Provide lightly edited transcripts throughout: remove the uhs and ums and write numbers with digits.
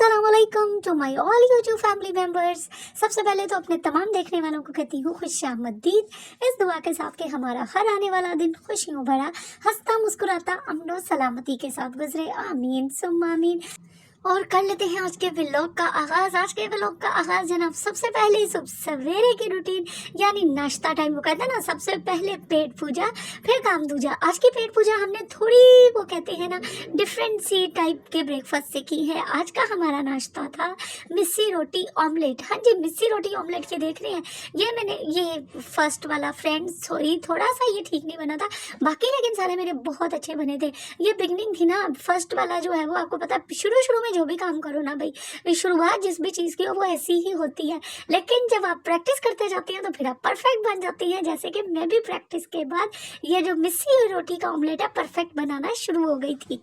अस्सलामुअलैकुम to my all YouTube family members. सबसे पहले तो अपने तमाम देखने वालों को कहती हूँ खुशामदीद। इस दुआ के साथ कि हमारा हर आने वाला दिन खुशियों भरा, हंसता मुस्कुराता, अमन और सलामती के साथ गुजरे। आमीन सुम्मा आमीन। और कर लेते हैं आज के व्लॉग का आगाज। आज के व्लॉग का आगाज जनाब सबसे पहले सुबह सवेरे की रूटीन यानी नाश्ता टाइम। वो कहते हैं ना, सबसे पहले पेट पूजा फिर काम दूजा। आज की पेट पूजा हमने थोड़ी वो कहते हैं ना डिफरेंट सी टाइप के ब्रेकफास्ट से की है। आज का हमारा नाश्ता था मिस्सी रोटी ऑमलेट। हाँ जी, मिस्सी रोटी ऑमलेट के देख रहे हैं। ये फर्स्ट वाला फ्रेंड सॉरी थोड़ा सा ये ठीक नहीं बना था, बाकी लेकिन सारे मेरे बहुत अच्छे बने थे। ये बिगनिंग थी ना, फर्स्ट वाला जो है वो आपको पता शुरू में जो भी काम करो ना भाई, शुरुआत जिस भी चीज़ की हो वो ऐसी ही होती है, लेकिन जब आप प्रैक्टिस करते जाते हैं तो फिर आप परफेक्ट बन जाती हैं। जैसे कि मैं भी प्रैक्टिस के बाद ये जो मिस्सी रोटी का ऑमलेट है परफेक्ट बनाना शुरू हो गई थी।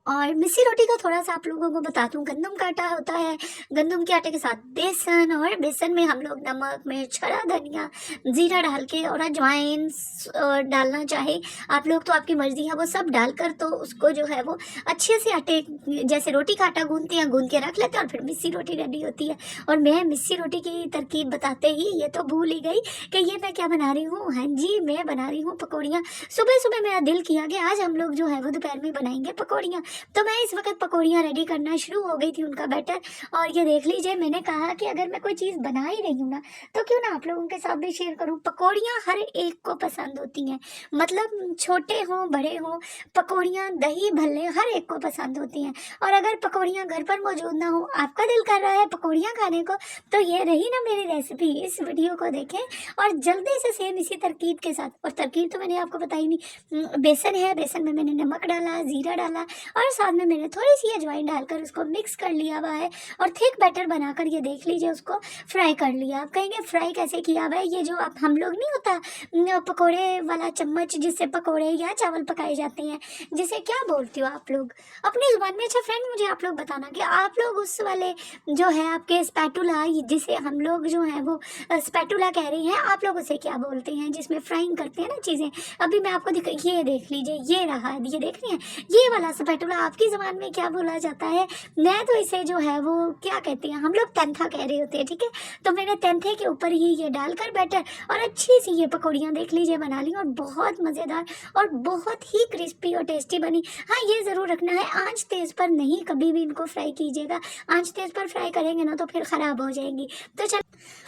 और मिस्सी रोटी का थोड़ा सा आप लोगों को बता दूं, गंदम का आटा होता है, गंदम के आटे के साथ बेसन, और बेसन में हम लोग नमक मिर्च हरा धनिया जीरा डाल के और अजवाइन डालना चाहे आप लोग तो आपकी मर्जी है, वो सब डालकर तो उसको जो है वो अच्छे से आटे जैसे रोटी का आटा गूंथते हैं, गूंथ के रख लेते हैं और फिर मिस्सी रोटी रेडी होती है। और मैं मिस्सी रोटी की तरकीब बताते ही ये तो भूल ही गई कि ये मैं क्या बना रही हूँ। हाँ जी, मैं बना रही हूँ पकौड़ियाँ। सुबह सुबह मेरा दिल किया कि आज हम लोग जो है वो दोपहर में बनाएंगे पकौड़ियाँ, तो मैं इस वक्त पकौड़ियाँ रेडी करना शुरू हो गई थी, उनका बैटर। और ये देख लीजिए, मैंने कहा कि अगर मैं कोई चीज़ बना ही रही हूँ ना तो क्यों ना आप लोगों के साथ भी शेयर करूँ। पकौड़ियाँ हर एक को पसंद होती हैं, मतलब छोटे हों बड़े हों, पकौड़ियाँ दही भल्ले हर एक को पसंद होती हैं। और अगर पकौड़ियाँ घर पर मौजूद ना हो, आपका दिल कर रहा है पकौड़ियाँ खाने को, तो ये रही ना मेरी रेसिपी। इस वीडियो को देखें और जल्दी से सेम इसी तरकीब के साथ, और तरकीब तो मैंने आपको बताई नहीं। बेसन है, बेसन में मैंने नमक डाला, जीरा डाला और साथ में मैंने थोड़ी सी अजवाइन डालकर उसको मिक्स कर लिया हुआ है और थिक बैटर बनाकर ये देख लीजिए उसको फ्राई कर लिया। आप कहेंगे फ्राई कैसे किया हुआ है? ये जो आप हम लोग नहीं होता पकोड़े वाला चम्मच जिससे पकोड़े या चावल पकाए जाते हैं, जिसे क्या बोलते हो आप लोग अपनी जुबान में? अच्छा फ्रेंड, मुझे आप लोग बताना कि आप लोग उस वाले जो है आपके स्पैटुला, जिसे हम लोग जो है वो स्पैटुला कह रही हैं, आप लोग उसे क्या बोलते हैं जिसमें फ्राइंग करते हैं ना चीज़ें? अभी मैं आपको ये देख लीजिए, ये रहा, ये देख रही हैं, ये वाला स्पैटुला आपकी ज़बान में क्या बोला जाता है? मैं तो इसे जो है वो क्या कहते हैं, हम लोग तेंथा कह रहे होते हैं, ठीक है। तो मैंने तेंथे के ऊपर ही ये डालकर बैटर और अच्छी सी ये पकौड़ियाँ देख लीजिए बना ली, और बहुत मज़ेदार और बहुत ही क्रिस्पी और टेस्टी बनी। हाँ, ये ज़रूर रखना है आंच तेज़ पर नहीं कभी भी इनको फ्राई कीजिएगा। आंच तेज़ पर फ्राई करेंगे ना तो फिर ख़राब हो जाएंगी। तो चल,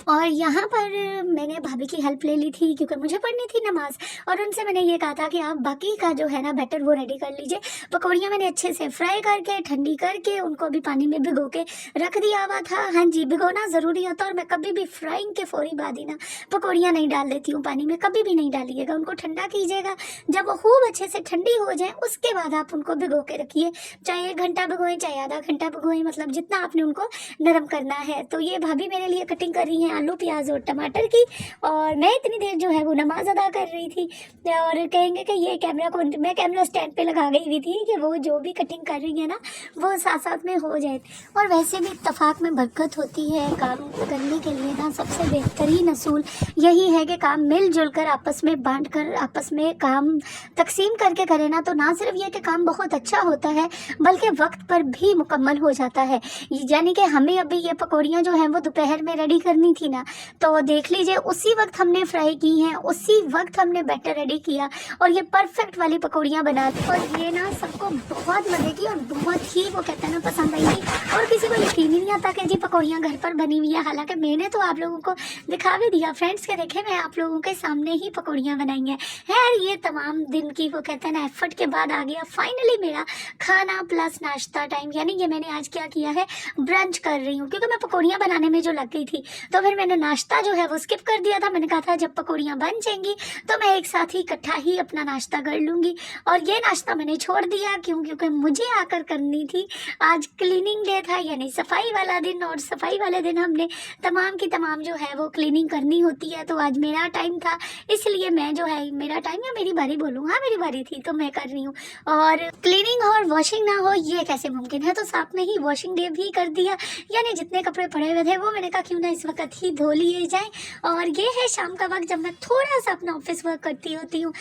और यहाँ पर मैंने भाभी की हेल्प ले ली थी क्योंकि मुझे पढ़नी थी नमाज, और उनसे मैंने ये कहा था कि आप बाकी का जो है ना बैटर वो रेडी कर लीजिए। पकौड़ियाँ मैंने अच्छे से फ्राई करके ठंडी करके उनको भी पानी में भिगो के रख दिया हुआ था। हाँ जी, भिगोना ज़रूरी होता है, और मैं कभी भी फ्राइंग के फौरी बाद ही ना पकौड़ियाँ नहीं डाल देती हूँ पानी में, कभी भी नहीं डालिएगा। उनको ठंडा कीजिएगा, जब वो खूब अच्छे से ठंडी हो जाए उसके बाद आप उनको भिगो के रखिए, चाहे 1 घंटा भिगोएं चाहे आधा घंटा भिगोएं, मतलब जितना आपने उनको नरम करना है। तो ये भाभी मेरे लिए कटिंग कर रही हैं आलू प्याज और टमाटर की, और मैं इतनी देर जो है वो नमाज अदा कर रही थी। और कहेंगे कि ये कैमरा को मैं कैमरा स्टैंड पे लगा गई हुई थी कि वो जो भी कटिंग कर रही है ना वो साथ साथ में हो जाए। और वैसे भी इत्तेफाक में बरकत होती है। काम करने के लिए ना सबसे बेहतरीन असूल यही है कि काम मिलजुल कर आपस में बांट कर आपस में काम तकसीम करके करें ना, तो ना सिर्फ यह कि काम बहुत अच्छा होता है बल्कि वक्त पर भी मुकम्मल हो जाता है। यानी कि हमें अभी ये पकौड़ियाँ जो हैं वो दोपहर में रेडी करनी थी ना, तो देख लीजिए उसी वक्त हमने फ्राई की हैं, उसी वक्त हमने बैटर रेडी किया और ये परफेक्ट वाली पकौड़ियाँ बना दी। और ये ना सबको बहुत मज़े की और बहुत ही वो कहते हैं ना पसंद आई थी, और किसी को यकीन ही नहीं आता कि जी पकौड़ियाँ घर पर बनी हुई है। हालांकि मैंने तो आप लोगों को दिखा भी दिया फ्रेंड्स के, देखे मैं आप लोगों के सामने ही पकौड़ियाँ बनाई हैं। खैर, ये तमाम दिन की वो कहते हैं ना एफर्ट के बाद आ गया फाइनली मेरा खाना प्लस नाश्ता टाइम। यानी कि मैंने आज क्या किया है, ब्रंच कर रही हूँ, क्योंकि मैं पकौड़ियाँ बनाने में जो लग गई थी तो फिर मैंने नाश्ता जो है वो स्किप कर दिया था। मैंने कहा था जब पकौड़ियाँ बन जाएंगी तो मैं एक साथ ही इकट्ठा ही अपना नाश्ता कर लूँगी, और ये नाश्ता मैंने छोड़ दिया क्योंकि मुझे आकर करनी थी। आज क्लीनिंग डे था, यानी सफाई वाला दिन, और सफाई वाले दिन हमने तमाम की तमाम जो है वो क्लीनिंग करनी होती है। तो आज मेरा टाइम था, इसलिए मैं जो है मेरा टाइम या मेरी बारी बोलूँ, हाँ मेरी बारी थी तो मैं कर रही हूँ। और क्लीनिंग और वॉशिंग ना हो ये कैसे मुमकिन है, तो साथ में ही वॉशिंग डे भी कर दिया। यानी जितने कपड़े पड़े हुए थे वो मैंने कहा क्यों ना इस वक्त ही धो लिए जाए। और ये है शाम का वक्त जब मैं थोड़ा सा अपना ऑफिस वर्क करती होती हूँ।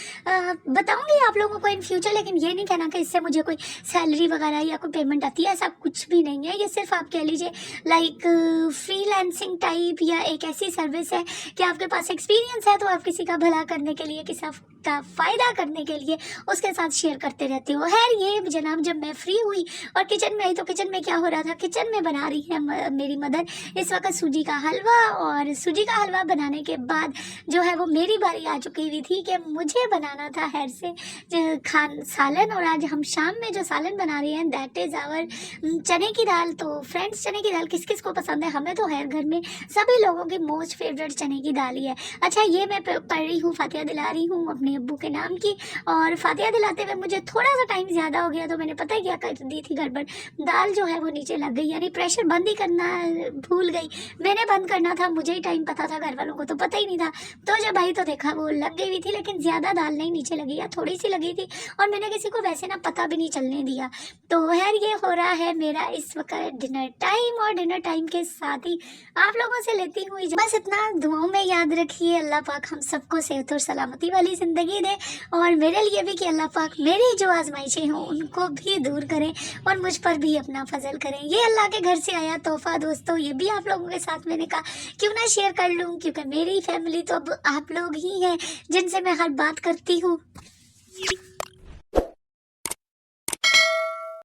बताऊँगी आप लोगों को इन फ्यूचर, लेकिन ये नहीं कहना कि इससे मुझे कोई सैलरी वगैरह या कोई पेमेंट आती है, ऐसा कुछ भी नहीं है। ये सिर्फ आप कह लीजिए लाइक फ्रीलांसिंग टाइप या एक ऐसी सर्विस है कि आपके पास एक्सपीरियंस है तो आप किसी का भला करने के लिए, किसी का फ़ायदा करने के लिए उसके साथ शेयर करते रहते हो। खैर ये जनाब, जब मैं फ्री हुई और किचन में आई तो किचन में क्या हो रहा था, किचन में बना रही है मेरी मदर इस वक्त सूजी का हलवा। और सूजी का हलवा बनाने के बाद जो है वो मेरी बारी आ चुकी हुई थी कि मुझे बनाना था खैर से सालन। और आज हम शाम में जो सालन बना रहे हैं दैट इज़ आवर चने की दाल। तो फ्रेंड्स, चने की दाल किस किस को पसंद है? हमें तो खैर घर में सभी लोगों की मोस्ट फेवरेट चने की दाल ही है। अच्छा, ये मैं पढ़ रही हूँ, फातिहा दिला रही हूँ अपने अब्बू के नाम की। और फातिहा दिलाते हुए मुझे थोड़ा सा टाइम ज़्यादा हो गया तो मैंने पता है क्या कर दी थी गड़बड़, दाल जो है वो नीचे लग गई, यानी प्रेशर बंद ही करना भूल गई। मैंने बंद करना था, मुझे ही टाइम पता था, घर वालों को तो पता ही नहीं था। तो जब आई तो देखा वो लग गई हुई थी, लेकिन ज़्यादा दाल नहीं नीचे लगी, या थोड़ी सी लगी थी। और मैंने किसी को वैसे ना पता भी नहीं चलने दिया। तो खैर ये हो रहा है मेरा इस वक्त डिनर टाइम। और डिनर टाइम के साथ ही आप लोगों से लेती हूँ बस इतना। दुआओं में याद रखिए अल्लाह पाक हम सबको सेहत और सलामती वाली ज़िंदगी दे, और मेरे लिए भी कि अल्लाह पाक मेरी जो आजमाइशें हों उनको भी दूर करें और मुझ पर भी अपना फजल करें। ये अल्लाह के घर से आया तोहफा दोस्तों, ये भी आप लोगों के साथ मैंने कहा क्यों ना शेयर कर लूँ, क्योंकि मेरी फैमिली तो अब आप लोग ही हैं जिनसे मैं हर बात करती हूँ।